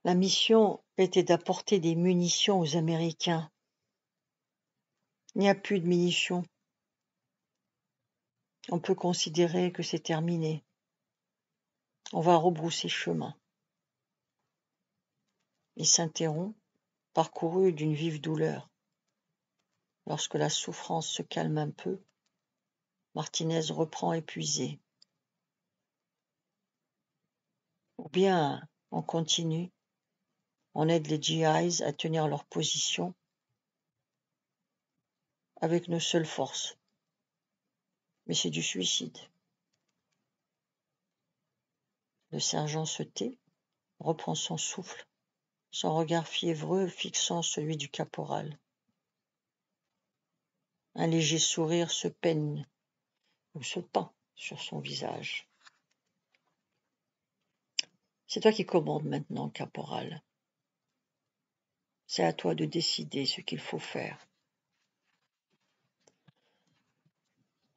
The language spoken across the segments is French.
La mission était d'apporter des munitions aux Américains. Il n'y a plus de munitions. On peut considérer que c'est terminé. On va rebrousser chemin. Il s'interrompt, parcouru d'une vive douleur. Lorsque la souffrance se calme un peu, Martinez reprend épuisé. Ou bien on continue, on aide les GIs à tenir leur position avec nos seules forces. Mais c'est du suicide. Le sergent se tait, reprend son souffle, son regard fiévreux fixant celui du caporal. Un léger sourire se peigne ou se peint sur son visage. C'est toi qui commandes maintenant, caporal. C'est à toi de décider ce qu'il faut faire.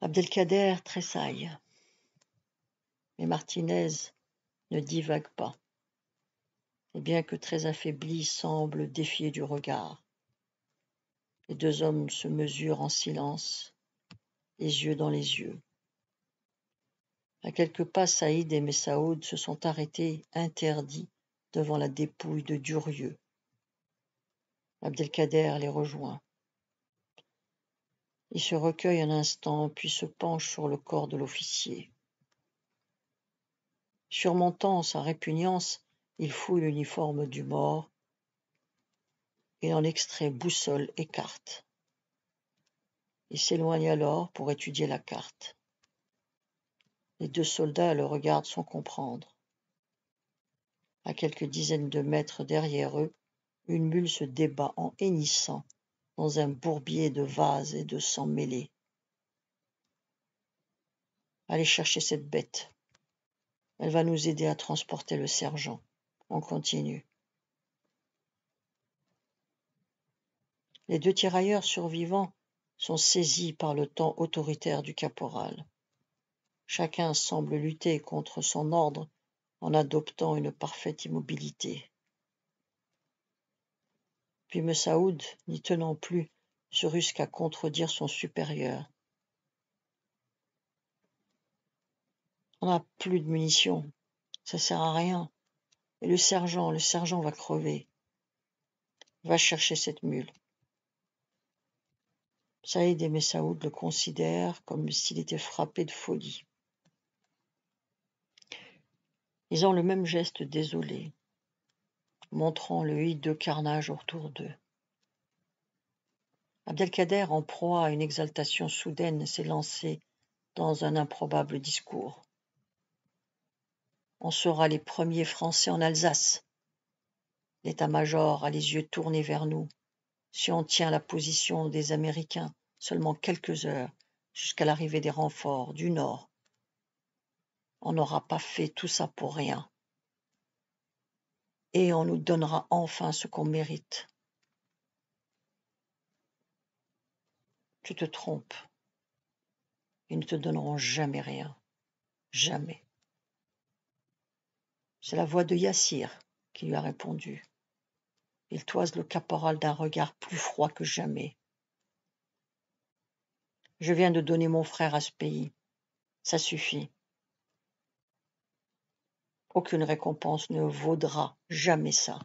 Abdelkader tressaille. Mais Martinez ne divague pas, et bien que très affaibli, semble défier du regard. Les deux hommes se mesurent en silence, les yeux dans les yeux. À quelques pas, Saïd et Messaoud se sont arrêtés, interdits, devant la dépouille de Durieux. Abdelkader les rejoint. Il se recueille un instant, puis se penche sur le corps de l'officier. Surmontant sa répugnance, il fouille l'uniforme du mort et en extrait boussole et carte. Il s'éloigne alors pour étudier la carte. Les deux soldats le regardent sans comprendre. À quelques dizaines de mètres derrière eux, une mule se débat en hennissant dans un bourbier de vases et de sang mêlés. Allez chercher cette bête. Elle va nous aider à transporter le sergent. On continue. Les deux tirailleurs survivants sont saisis par le ton autoritaire du caporal. Chacun semble lutter contre son ordre en adoptant une parfaite immobilité. Puis Messaoud, n'y tenant plus, se risque à contredire son supérieur. On n'a plus de munitions, ça sert à rien. Et le sergent va crever. Va chercher cette mule. Saïd et Messaoud le considèrent comme s'il était frappé de folie. Ils ont le même geste désolé, montrant le hideux carnage autour d'eux. Abdelkader, en proie à une exaltation soudaine, s'est lancé dans un improbable discours. On sera les premiers Français en Alsace. L'état-major a les yeux tournés vers nous. Si on tient la position des Américains seulement quelques heures, jusqu'à l'arrivée des renforts du Nord, on n'aura pas fait tout ça pour rien. Et on nous donnera enfin ce qu'on mérite. Tu te trompes. Ils ne te donneront jamais rien. Jamais. C'est la voix de Yassir qui lui a répondu. Il toise le caporal d'un regard plus froid que jamais. Je viens de donner mon frère à ce pays. Ça suffit. Aucune récompense ne vaudra jamais ça.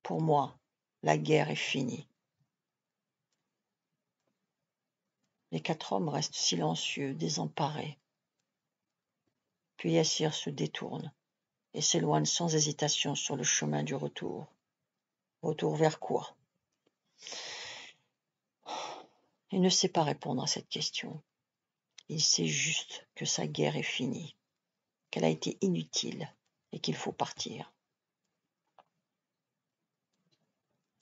Pour moi, la guerre est finie. Les 4 hommes restent silencieux, désemparés. Puis Yassir se détourne et s'éloigne sans hésitation sur le chemin du retour. Retour vers quoi? Il ne sait pas répondre à cette question. Il sait juste que sa guerre est finie, qu'elle a été inutile et qu'il faut partir.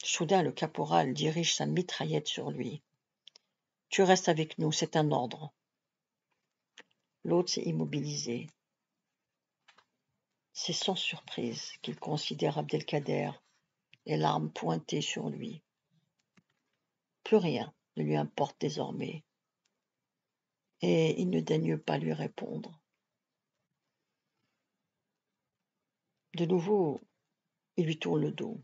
Soudain, le caporal dirige sa mitraillette sur lui. « Tu restes avec nous, c'est un ordre. » L'autre s'est immobilisé. C'est sans surprise qu'il considère Abdelkader, les larmes pointées sur lui. Plus rien ne lui importe désormais, et il ne daigne pas lui répondre. De nouveau, Il lui tourne le dos.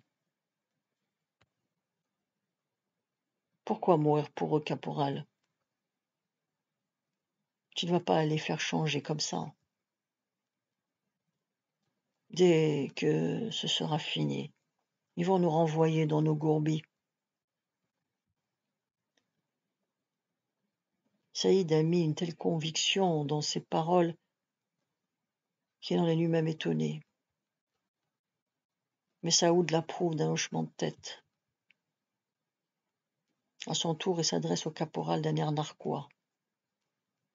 Pourquoi mourir pour eux, caporal? Tu ne vas pas les faire changer comme ça. Dès que ce sera fini, ils vont nous renvoyer dans nos gourbis. Saïd a mis une telle conviction dans ses paroles qu'il en est lui-même étonné. Mais Saoud l'approuve d'un hochement de tête. À son tour, il s'adresse au caporal d'un air narquois.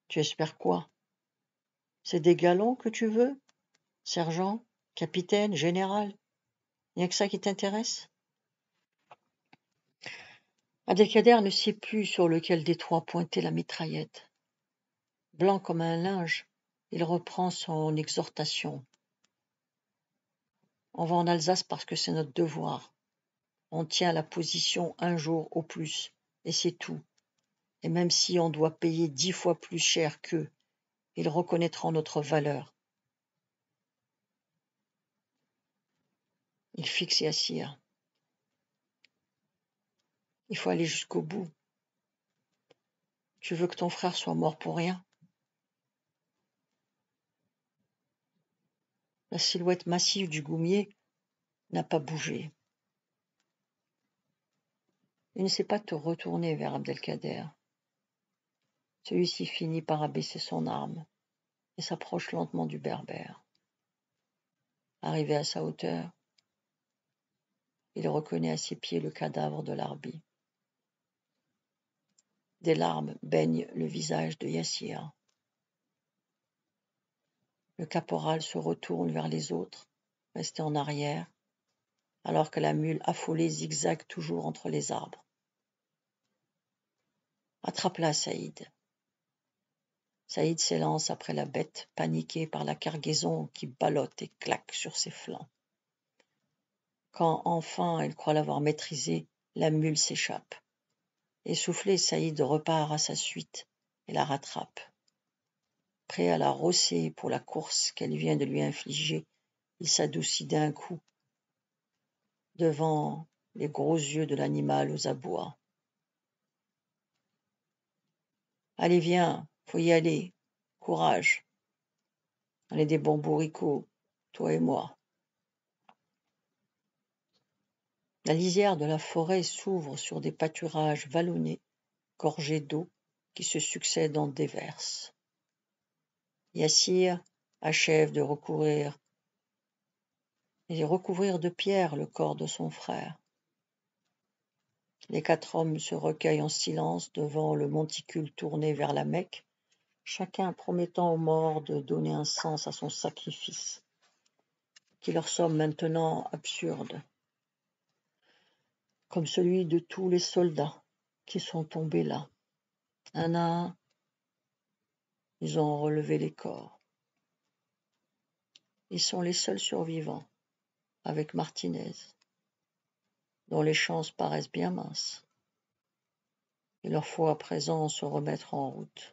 Tu espères quoi? C'est des galons que tu veux? Sergent? Capitaine? Général? Il n'y a que ça qui t'intéresse? Abdelkader ne sait plus sur lequel des trois pointer la mitraillette. Blanc comme un linge, il reprend son exhortation. On va en Alsace parce que c'est notre devoir. On tient la position un jour au plus, et c'est tout. Et même si on doit payer 10 fois plus cher qu'eux, ils reconnaîtront notre valeur. Il fixe Yassir. Il faut aller jusqu'au bout. Tu veux que ton frère soit mort pour rien? La silhouette massive du goumier n'a pas bougé. Il ne sait pas te retourner vers Abdelkader. Celui-ci finit par abaisser son arme et s'approche lentement du berbère. Arrivé à sa hauteur, il reconnaît à ses pieds le cadavre de l'Arbi. Des larmes baignent le visage de Yassir. Le caporal se retourne vers les autres, restés en arrière, alors que la mule affolée zigzague toujours entre les arbres. Attrape-la, Saïd. Saïd s'élance après la bête, paniquée par la cargaison qui ballotte et claque sur ses flancs. Quand enfin elle croit l'avoir maîtrisée, la mule s'échappe. Essoufflé, Saïd repart à sa suite et la rattrape. Prêt à la rosser pour la course qu'elle vient de lui infliger, il s'adoucit d'un coup devant les gros yeux de l'animal aux abois. Allez, viens, faut y aller. Courage. On est des bons bourricots, toi et moi. La lisière de la forêt s'ouvre sur des pâturages vallonnés, gorgés d'eau, qui se succèdent en déverse. Yassir achève de recouvrir de pierre le corps de son frère. Les 4 hommes se recueillent en silence devant le monticule tourné vers la Mecque, chacun promettant aux morts de donner un sens à son sacrifice, qui leur semble maintenant absurde, comme celui de tous les soldats qui sont tombés là. Un à un, ils ont relevé les corps. Ils sont les seuls survivants, avec Martinez, dont les chances paraissent bien minces. Il leur faut à présent se remettre en route.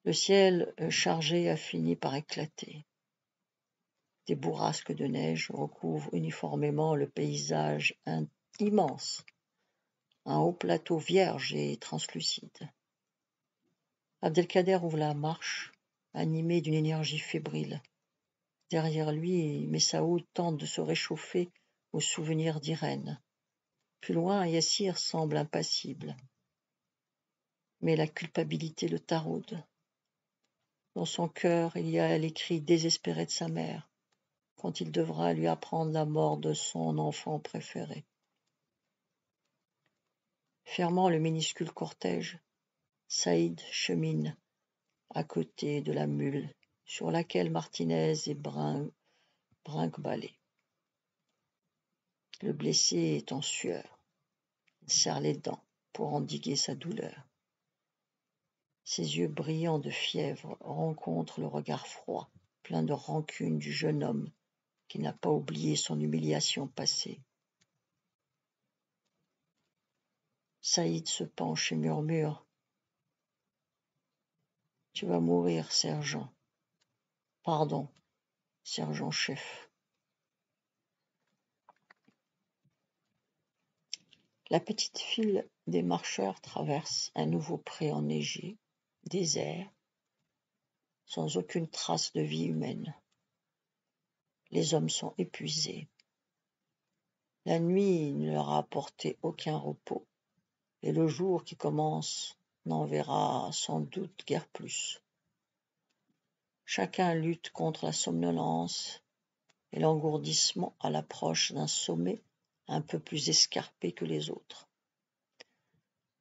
Le ciel chargé a fini par éclater. Des bourrasques de neige recouvrent uniformément le paysage immense, un haut plateau vierge et translucide. Abdelkader ouvre la marche, animé d'une énergie fébrile. Derrière lui, Messaoud tente de se réchauffer au souvenir d'Irène. Plus loin, Yassir semble impassible. Mais la culpabilité le taraude. Dans son cœur, il y a les cris désespérés de sa mère, quand il devra lui apprendre la mort de son enfant préféré. Fermant le minuscule cortège, Saïd chemine à côté de la mule sur laquelle Martinez est brinque-ballé. Le blessé est en sueur. Il serre les dents pour endiguer sa douleur. Ses yeux brillants de fièvre rencontrent le regard froid, plein de rancune du jeune homme qui n'a pas oublié son humiliation passée. Saïd se penche et murmure: « Tu vas mourir, sergent. Pardon, sergent-chef. » La petite file des marcheurs traverse un nouveau pré enneigé, désert, sans aucune trace de vie humaine. Les hommes sont épuisés. La nuit ne leur a apporté aucun repos, et le jour qui commence n'en verra sans doute guère plus. Chacun lutte contre la somnolence et l'engourdissement à l'approche d'un sommet un peu plus escarpé que les autres.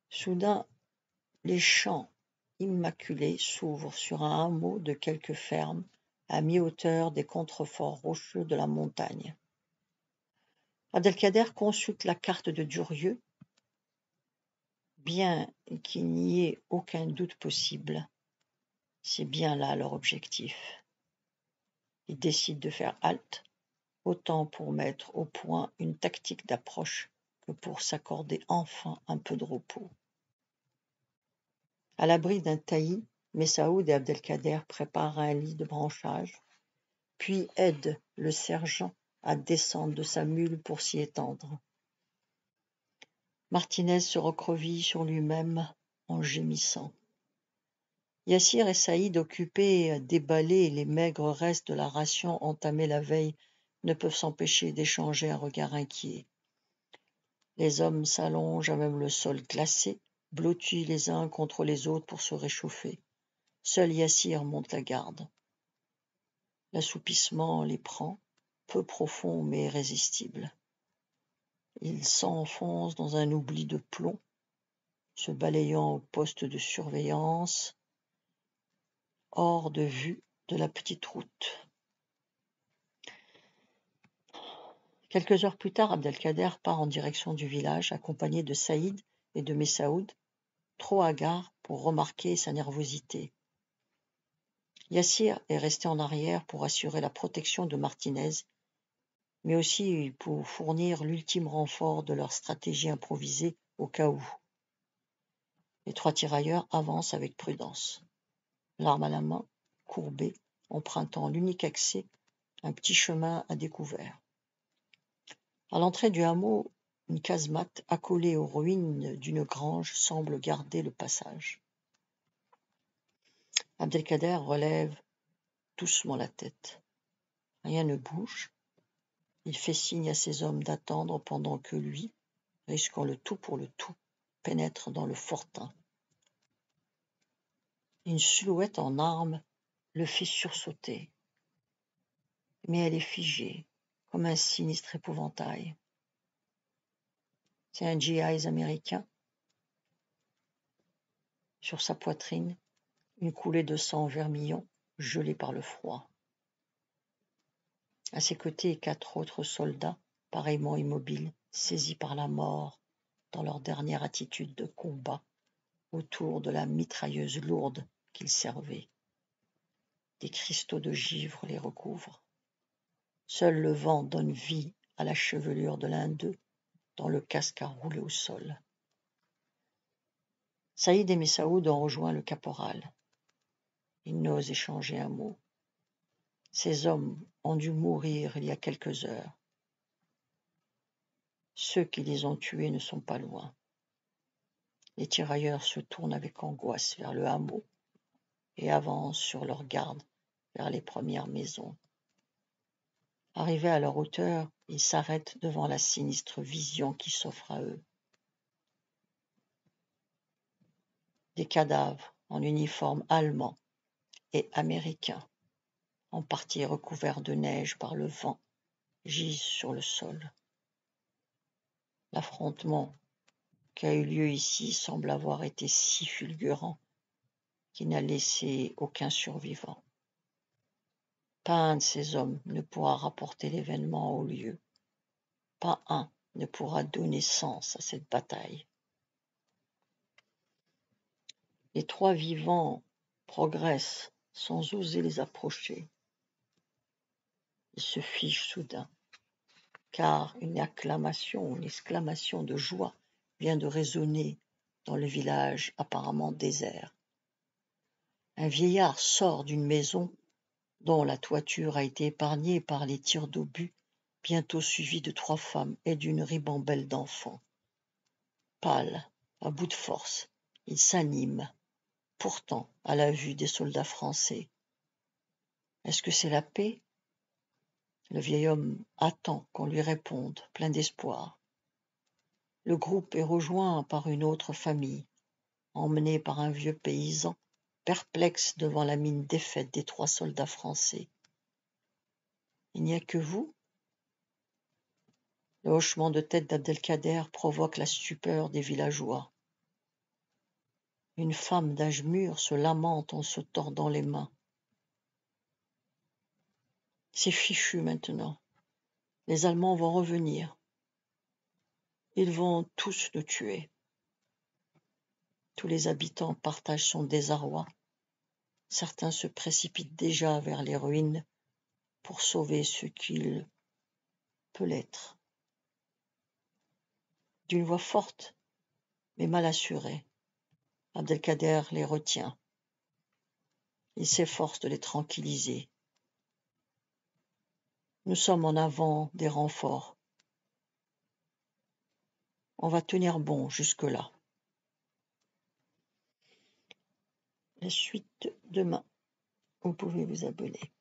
Soudain, les champs immaculés s'ouvrent sur un hameau de quelques fermes à mi-hauteur des contreforts rocheux de la montagne. Abdelkader consulte la carte de Durieux, bien qu'il n'y ait aucun doute possible. C'est bien là leur objectif. Ils décident de faire halte, autant pour mettre au point une tactique d'approche que pour s'accorder enfin un peu de repos. À l'abri d'un taillis, Messaoud et Abdelkader préparent un lit de branchage, puis aident le sergent à descendre de sa mule pour s'y étendre. Martinez se recroqueville sur lui-même en gémissant. Yassir et Saïd, occupés à déballer les maigres restes de la ration entamée la veille, ne peuvent s'empêcher d'échanger un regard inquiet. Les hommes s'allongent à même le sol glacé, blottis les uns contre les autres pour se réchauffer. Seul Yassir monte la garde. L'assoupissement les prend, peu profond mais irrésistible. Ils s'enfoncent dans un oubli de plomb, se balayant au poste de surveillance, hors de vue de la petite route. Quelques heures plus tard, Abdelkader part en direction du village, accompagné de Saïd et de Messaoud, trop hagards pour remarquer sa nervosité. Yassir est resté en arrière pour assurer la protection de Martinez, mais aussi pour fournir l'ultime renfort de leur stratégie improvisée au cas où. Les trois tirailleurs avancent avec prudence, l'arme à la main, courbés, empruntant l'unique accès, un petit chemin à découvert. À l'entrée du hameau, une casemate accolée aux ruines d'une grange semble garder le passage. Abdelkader relève doucement la tête. Rien ne bouge. Il fait signe à ses hommes d'attendre pendant que lui, risquant le tout pour le tout, pénètre dans le fortin. Une silhouette en armes le fait sursauter. Mais elle est figée, comme un sinistre épouvantail. C'est un GI américain. Sur sa poitrine, une coulée de sang vermillon, gelée par le froid. À ses côtés, 4 autres soldats, pareillement immobiles, saisis par la mort dans leur dernière attitude de combat, autour de la mitrailleuse lourde qu'ils servaient. Des cristaux de givre les recouvrent. Seul le vent donne vie à la chevelure de l'un d'eux, dont le casque a roulé au sol. Saïd et Messaoud ont rejoint le caporal. Ils n'osent échanger un mot. Ces hommes ont dû mourir il y a quelques heures. Ceux qui les ont tués ne sont pas loin. Les tirailleurs se tournent avec angoisse vers le hameau et avancent sur leur garde vers les premières maisons. Arrivés à leur hauteur, ils s'arrêtent devant la sinistre vision qui s'offre à eux. Des cadavres en uniforme allemand et américain, en partie recouverts de neige par le vent, gisent sur le sol. L'affrontement qui a eu lieu ici semble avoir été si fulgurant qu'il n'a laissé aucun survivant. Pas un de ces hommes ne pourra rapporter l'événement au lieu. Pas un ne pourra donner sens à cette bataille. Les trois vivants progressent sans oser les approcher. Ils se figent soudain, car une exclamation de joie vient de résonner dans le village apparemment désert. Un vieillard sort d'une maison dont la toiture a été épargnée par les tirs d'obus, bientôt suivi de 3 femmes et d'une ribambelle d'enfants. pâle, à bout de force. Il s'anime, pourtant, à la vue des soldats français. Est-ce que c'est la paix? Le vieil homme attend qu'on lui réponde, plein d'espoir. Le groupe est rejoint par une autre famille, emmenée par un vieux paysan, perplexe devant la mine défaite des 3 soldats français. Il n'y a que vous? Le hochement de tête d'Abdelkader provoque la stupeur des villageois. Une femme d'âge mûr se lamente en se tordant les mains. C'est fichu maintenant. Les Allemands vont revenir. Ils vont tous nous tuer. Tous les habitants partagent son désarroi. Certains se précipitent déjà vers les ruines pour sauver ce qu'il peut l'être. D'une voix forte, mais mal assurée, Abdelkader les retient. Il s'efforce de les tranquilliser. Nous sommes en avant des renforts. On va tenir bon jusque-là. La suite demain. Vous pouvez vous abonner.